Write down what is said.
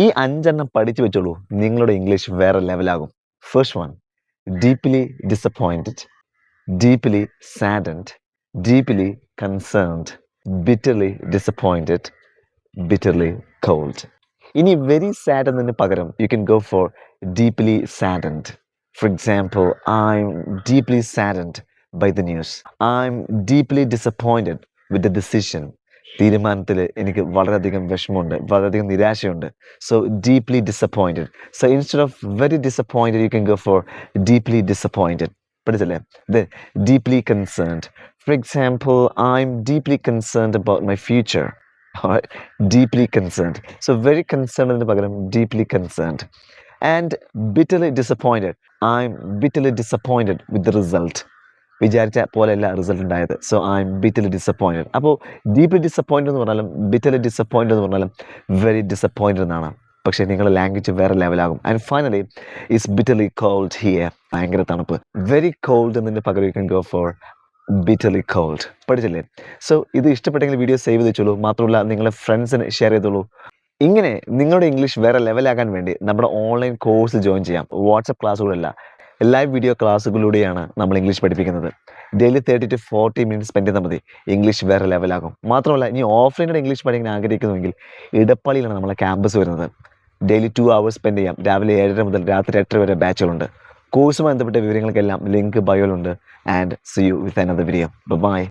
ഈ 5 പഠിച്ചു വെച്ചോളൂ. നിങ്ങളുടെ ഇംഗ്ലീഷ് വേറെ ലെവലാകും. First one, deeply disappointed, deeply saddened, deeply concerned, bitterly disappointed, bitterly cold. ഇനി വെരി സാഡ് എന്നതിന് പകരം you can go for deeply saddened. For example, I'm deeply saddened by the news. I'm deeply disappointed with the decision. തീരുമാനത്തിൽ എനിക്ക് വളരെയധികം വിഷമമുണ്ട്, വളരെയധികം നിരാശയുണ്ട്. So deeply disappointed. So instead of very disappointed you can go for deeply disappointed. പഠിച്ചല്ലേ? Deeply concerned. For example, I'm deeply concerned about my future. Alright, deeply concerned. So very concerned എന്നതിന് പകരം deeply concerned. And bitterly disappointed. I'm bitterly disappointed with the result. വിചാരിച്ച പോലെയല്ല result ഉണ്ടായത്. So I M bitterly disappointed. അപ്പോൾ deeply disappointed എന്ന് പറഞ്ഞാലും bitterly disappointed എന്ന് പറഞ്ഞാലും വെരി ഡിസപ്പോയിൻറ്റഡ് എന്നാണ്. പക്ഷേ നിങ്ങളുടെ ലാംഗ്വേജ് വേറെ ലെവലാകും. And finally it's bitterly cold here. ഭയങ്കര തണുപ്പ്. വെരി കോൾഡ് എന്നതിന് പകരം you can go for bitterly cold. പഠിച്ചില്ലേ? സോ ഇത് ഇഷ്ടപ്പെട്ടെങ്കിൽ വീഡിയോ സേവ് ചെയ്ത് വെച്ചോളൂ. മാത്രമല്ല നിങ്ങളുടെ ഫ്രണ്ട്സിന് ഷെയർ ചെയ്തോളൂ. ഇങ്ങനെ നിങ്ങളുടെ ഇംഗ്ലീഷ് വേറെ ലെവലാകാൻ വേണ്ടി നമ്മുടെ ഓൺലൈൻ കോഴ്സ് ജോയിൻ ചെയ്യാം. വാട്സപ്പ് ക്ലാസ്സുകളല്ല, ലൈവ് വീഡിയോ ക്ലാസ്സുകളിലൂടെയാണ് നമ്മൾ ഇംഗ്ലീഷ് പഠിപ്പിക്കുന്നത്. ഡെയിലി 30 to 40 മിനിറ്റ്സ് സ്പെൻഡ് ചെയ്താൽ മതി, ഇംഗ്ലീഷ് വേറെ ലെവലാകും. മാത്രമല്ല ഇനി ഓഫ്ലൈനായിട്ട് ഇംഗ്ലീഷ് പഠിക്കാൻ ആഗ്രഹിക്കുന്നുവെങ്കിൽ ഇടപ്പള്ളിയിലാണ് നമ്മളെ ക്യാമ്പസ് വരുന്നത്. ഡെയിലി 2 hours സ്പെൻഡ് ചെയ്യാം. രാവിലെ 7:30 മുതൽ രാത്രി 8:30 വരെ ബാച്ചുകളുണ്ട്. കോഴ്സുമായി ബന്ധപ്പെട്ട വിവരങ്ങൾക്കെല്ലാം ലിങ്ക് ബയോയിലുണ്ട്. And see you with another video. By.